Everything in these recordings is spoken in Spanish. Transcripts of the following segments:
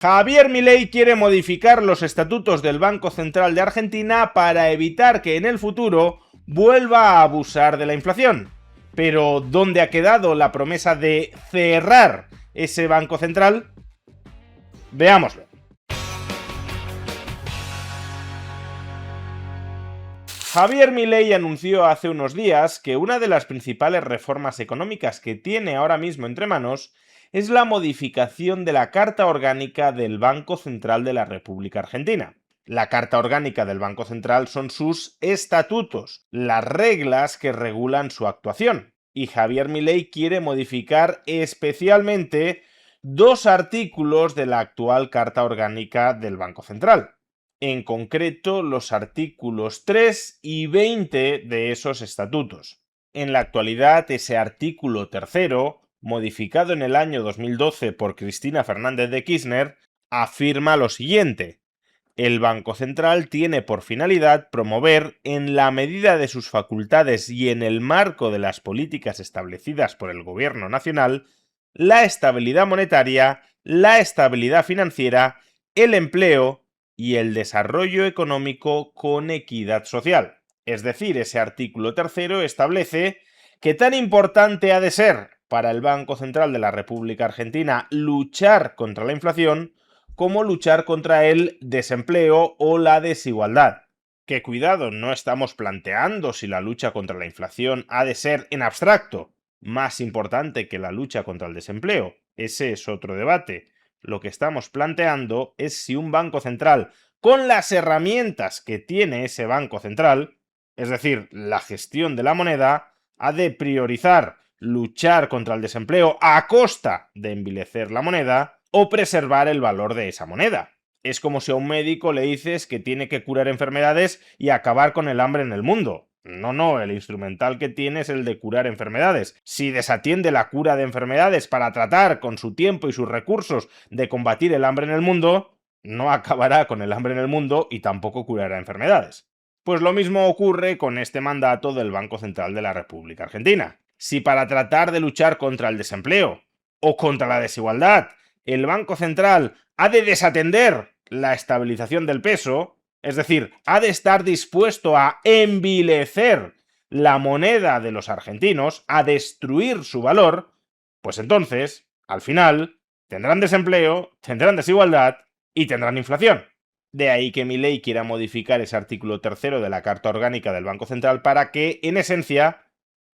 Javier Milei quiere modificar los estatutos del Banco Central de Argentina para evitar que en el futuro vuelva a abusar de la inflación. Pero, ¿dónde ha quedado la promesa de cerrar ese Banco Central? Veámoslo. Javier Milei anunció hace unos días que una de las principales reformas económicas que tiene ahora mismo entre manos es la modificación de la Carta Orgánica del Banco Central de la República Argentina. La Carta Orgánica del Banco Central son sus estatutos, las reglas que regulan su actuación. Y Javier Milei quiere modificar especialmente dos artículos de la actual Carta Orgánica del Banco Central. En concreto, los artículos 3 y 20 de esos estatutos. En la actualidad, ese artículo tercero, modificado en el año 2012 por Cristina Fernández de Kirchner, afirma lo siguiente: el Banco Central tiene por finalidad promover, en la medida de sus facultades y en el marco de las políticas establecidas por el Gobierno Nacional, la estabilidad monetaria, la estabilidad financiera, el empleo y el desarrollo económico con equidad social. Es decir, ese artículo tercero establece que tan importante ha de ser para el Banco Central de la República Argentina luchar contra la inflación como luchar contra el desempleo o la desigualdad. Que cuidado, no estamos planteando si la lucha contra la inflación ha de ser en abstracto más importante que la lucha contra el desempleo. Ese es otro debate. Lo que estamos planteando es si un banco central, con las herramientas que tiene ese banco central, es decir, la gestión de la moneda, ha de priorizar luchar contra el desempleo a costa de envilecer la moneda o preservar el valor de esa moneda. Es como si a un médico le dices que tiene que curar enfermedades y acabar con el hambre en el mundo. No, el instrumental que tiene es el de curar enfermedades. Si desatiende la cura de enfermedades para tratar con su tiempo y sus recursos de combatir el hambre en el mundo, no acabará con el hambre en el mundo y tampoco curará enfermedades. Pues lo mismo ocurre con este mandato del Banco Central de la República Argentina. Si para tratar de luchar contra el desempleo o contra la desigualdad, el Banco Central ha de desatender la estabilización del peso, es decir, ha de estar dispuesto a envilecer la moneda de los argentinos, a destruir su valor, pues entonces, al final, tendrán desempleo, tendrán desigualdad y tendrán inflación. De ahí que Milei quiera modificar ese artículo tercero de la Carta Orgánica del Banco Central para que, en esencia,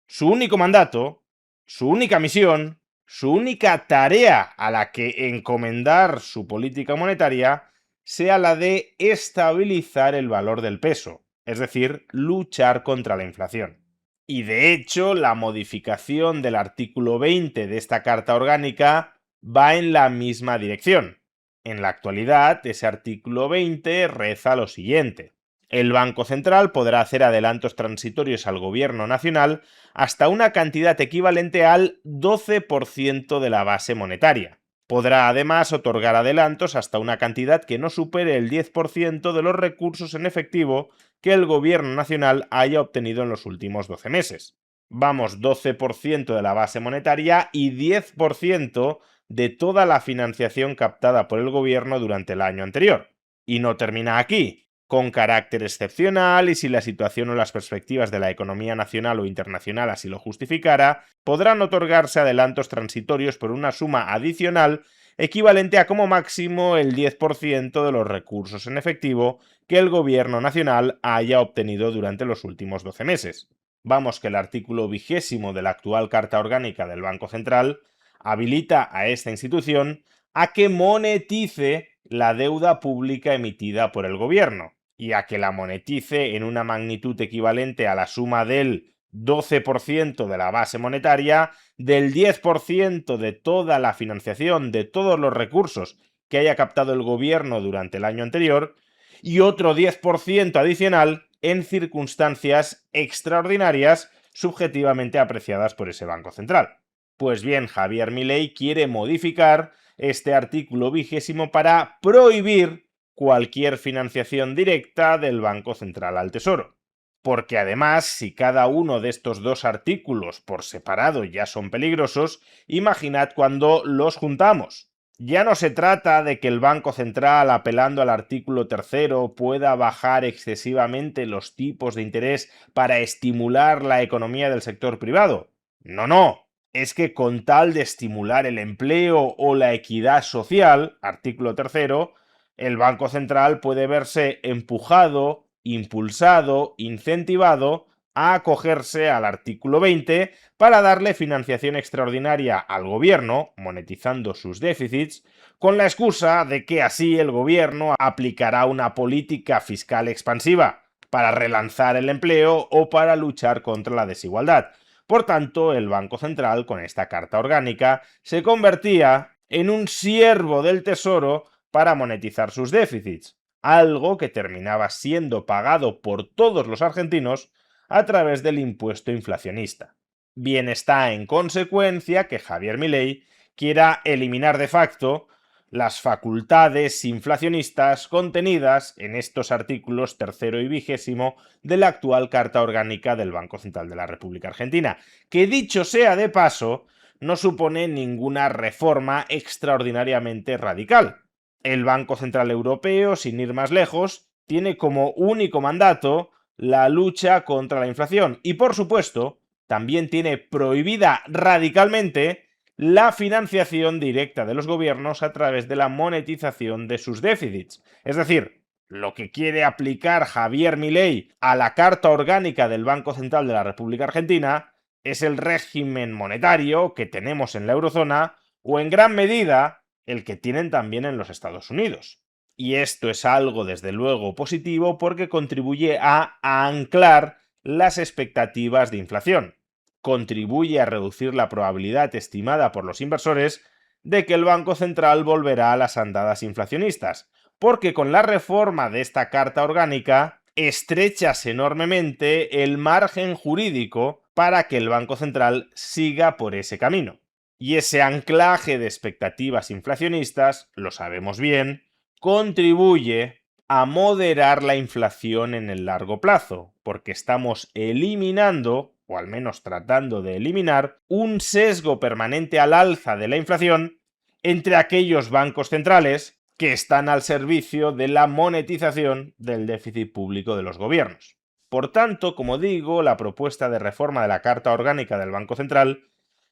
su único mandato, su única misión, su única tarea a la que encomendar su política monetaria sea la de estabilizar el valor del peso, es decir, luchar contra la inflación. Y de hecho, la modificación del artículo 20 de esta Carta Orgánica va en la misma dirección. En la actualidad, ese artículo 20 reza lo siguiente: el Banco Central podrá hacer adelantos transitorios al Gobierno Nacional hasta una cantidad equivalente al 12% de la base monetaria. Podrá además otorgar adelantos hasta una cantidad que no supere el 10% de los recursos en efectivo que el Gobierno Nacional haya obtenido en los últimos 12 meses. Vamos, 12% de la base monetaria y 10% de toda la financiación captada por el Gobierno durante el año anterior. Y no termina aquí. Con carácter excepcional y si la situación o las perspectivas de la economía nacional o internacional así lo justificara, podrán otorgarse adelantos transitorios por una suma adicional equivalente a como máximo el 10% de los recursos en efectivo que el Gobierno Nacional haya obtenido durante los últimos 12 meses. Vamos, que el artículo 20 de la actual Carta Orgánica del Banco Central habilita a esta institución a que monetice la deuda pública emitida por el Gobierno, y a que la monetice en una magnitud equivalente a la suma del 12% de la base monetaria, del 10% de toda la financiación, de todos los recursos que haya captado el Gobierno durante el año anterior, y otro 10% adicional en circunstancias extraordinarias subjetivamente apreciadas por ese Banco Central. Pues bien, Javier Milei quiere modificar este artículo 20 para prohibir cualquier financiación directa del Banco Central al Tesoro. Porque además, si cada uno de estos dos artículos por separado ya son peligrosos, imaginad cuando los juntamos. Ya no se trata de que el Banco Central, apelando al artículo 3º, pueda bajar excesivamente los tipos de interés para estimular la economía del sector privado. No, no. Es que con tal de estimular el empleo o la equidad social, artículo 3º, el Banco Central puede verse empujado, impulsado, incentivado a acogerse al artículo 20 para darle financiación extraordinaria al gobierno, monetizando sus déficits, con la excusa de que así el gobierno aplicará una política fiscal expansiva para relanzar el empleo o para luchar contra la desigualdad. Por tanto, el Banco Central, con esta carta orgánica, se convertía en un siervo del Tesoro para monetizar sus déficits, algo que terminaba siendo pagado por todos los argentinos a través del impuesto inflacionista. Bien está en consecuencia que Javier Milei quiera eliminar de facto las facultades inflacionistas contenidas en estos artículos 3º y 20º de la actual Carta Orgánica del Banco Central de la República Argentina, que dicho sea de paso, no supone ninguna reforma extraordinariamente radical. El Banco Central Europeo, sin ir más lejos, tiene como único mandato la lucha contra la inflación y, por supuesto, también tiene prohibida radicalmente la financiación directa de los gobiernos a través de la monetización de sus déficits. Es decir, lo que quiere aplicar Javier Milei a la Carta Orgánica del Banco Central de la República Argentina es el régimen monetario que tenemos en la eurozona o en gran medida el que tienen también en los Estados Unidos. Y esto es algo desde luego positivo porque contribuye a anclar las expectativas de inflación. Contribuye a reducir la probabilidad estimada por los inversores de que el Banco Central volverá a las andadas inflacionistas, porque con la reforma de esta Carta Orgánica estrechas enormemente el margen jurídico para que el Banco Central siga por ese camino. Y ese anclaje de expectativas inflacionistas, lo sabemos bien, contribuye a moderar la inflación en el largo plazo, porque estamos eliminando, o al menos tratando de eliminar, un sesgo permanente al alza de la inflación entre aquellos bancos centrales que están al servicio de la monetización del déficit público de los gobiernos. Por tanto, como digo, la propuesta de reforma de la Carta Orgánica del Banco Central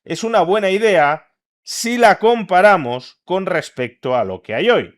es una buena idea si la comparamos con respecto a lo que hay hoy.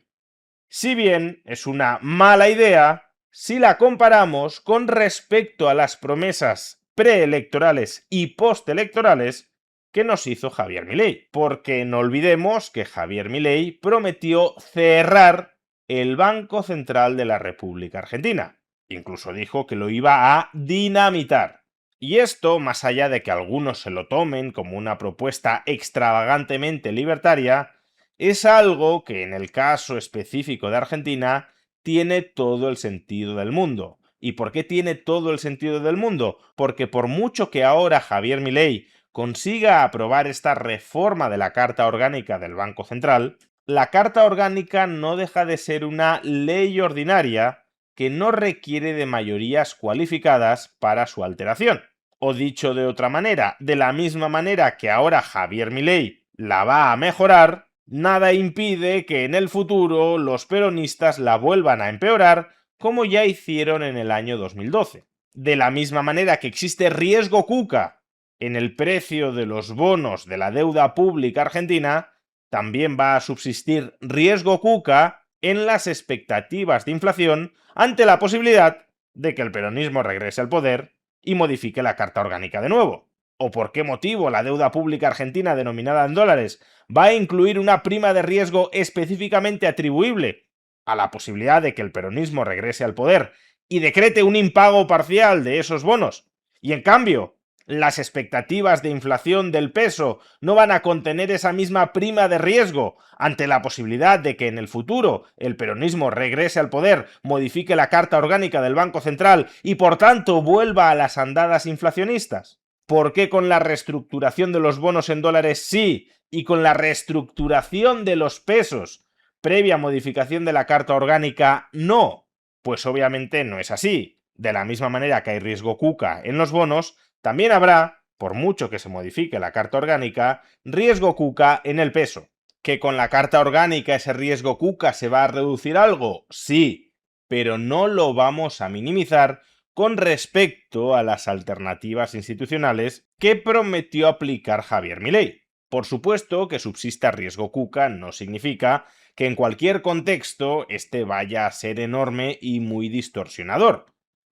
Si bien es una mala idea si la comparamos con respecto a las promesas preelectorales y postelectorales que nos hizo Javier Milei, porque no olvidemos que Javier Milei prometió cerrar el Banco Central de la República Argentina. Incluso dijo que lo iba a dinamitar. Y esto, más allá de que algunos se lo tomen como una propuesta extravagantemente libertaria, es algo que en el caso específico de Argentina tiene todo el sentido del mundo. ¿Y por qué tiene todo el sentido del mundo? Porque por mucho que ahora Javier Milei consiga aprobar esta reforma de la Carta Orgánica del Banco Central, la Carta Orgánica no deja de ser una ley ordinaria que no requiere de mayorías cualificadas para su alteración. O dicho de otra manera, de la misma manera que ahora Javier Milei la va a mejorar, nada impide que en el futuro los peronistas la vuelvan a empeorar como ya hicieron en el año 2012. De la misma manera que existe riesgo Cuca en el precio de los bonos de la deuda pública argentina, también va a subsistir riesgo Cuca en las expectativas de inflación ante la posibilidad de que el peronismo regrese al poder y modifique la Carta Orgánica de nuevo. ¿O por qué motivo la deuda pública argentina denominada en dólares va a incluir una prima de riesgo específicamente atribuible a la posibilidad de que el peronismo regrese al poder y decrete un impago parcial de esos bonos? Y en cambio, las expectativas de inflación del peso no van a contener esa misma prima de riesgo ante la posibilidad de que en el futuro el peronismo regrese al poder, modifique la Carta Orgánica del Banco Central y por tanto vuelva a las andadas inflacionistas. ¿Por qué con la reestructuración de los bonos en dólares sí y con la reestructuración de los pesos previa modificación de la Carta Orgánica no? Pues obviamente no es así. De la misma manera que hay riesgo Cuca en los bonos, también habrá, por mucho que se modifique la Carta Orgánica, riesgo Cuca en el peso. ¿Que con la carta orgánica ese riesgo KUKA se va a reducir algo? Sí, pero no lo vamos a minimizar con respecto a las alternativas institucionales que prometió aplicar Javier Milei. Por supuesto que subsista riesgo KUKA no significa que en cualquier contexto este vaya a ser enorme y muy distorsionador.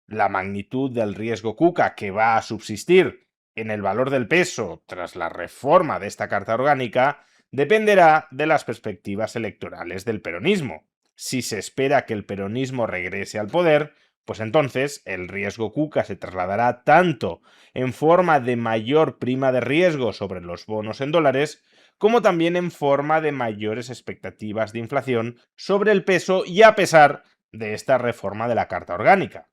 La magnitud del riesgo KUKA que va a subsistir en el valor del peso tras la reforma de esta carta orgánica dependerá de las perspectivas electorales del peronismo. Si se espera que el peronismo regrese al poder, pues entonces el riesgo KUKA se trasladará tanto en forma de mayor prima de riesgo sobre los bonos en dólares, como también en forma de mayores expectativas de inflación sobre el peso y a pesar de esta reforma de la Carta Orgánica.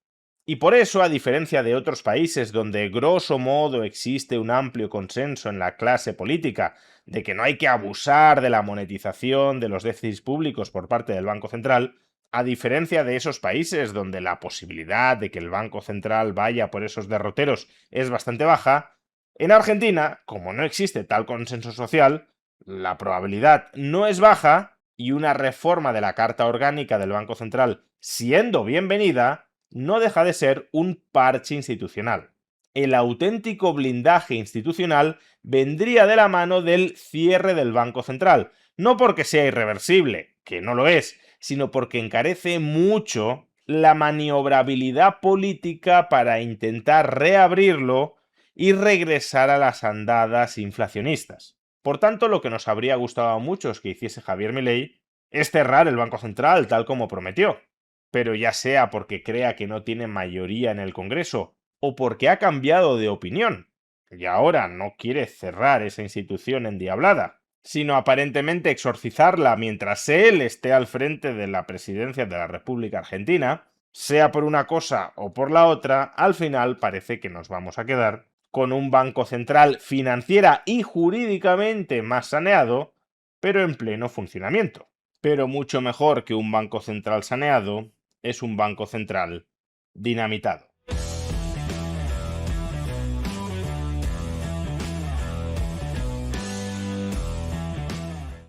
Y por eso, a diferencia de otros países donde grosso modo existe un amplio consenso en la clase política de que no hay que abusar de la monetización de los déficits públicos por parte del Banco Central, a diferencia de esos países donde la posibilidad de que el Banco Central vaya por esos derroteros es bastante baja, en Argentina, como no existe tal consenso social, la probabilidad no es baja y una reforma de la Carta Orgánica del Banco Central, siendo bienvenida, no deja de ser un parche institucional. El auténtico blindaje institucional vendría de la mano del cierre del Banco Central, no porque sea irreversible, que no lo es, sino porque encarece mucho la maniobrabilidad política para intentar reabrirlo y regresar a las andadas inflacionistas. Por tanto, lo que nos habría gustado a muchos que hiciese Javier Milei es cerrar el Banco Central tal como prometió, pero ya sea porque crea que no tiene mayoría en el Congreso o porque ha cambiado de opinión y ahora no quiere cerrar esa institución endiablada, sino aparentemente exorcizarla mientras él esté al frente de la presidencia de la República Argentina, sea por una cosa o por la otra, al final parece que nos vamos a quedar con un banco central financiera y jurídicamente más saneado, pero en pleno funcionamiento. Pero mucho mejor que un banco central saneado es un banco central dinamitado.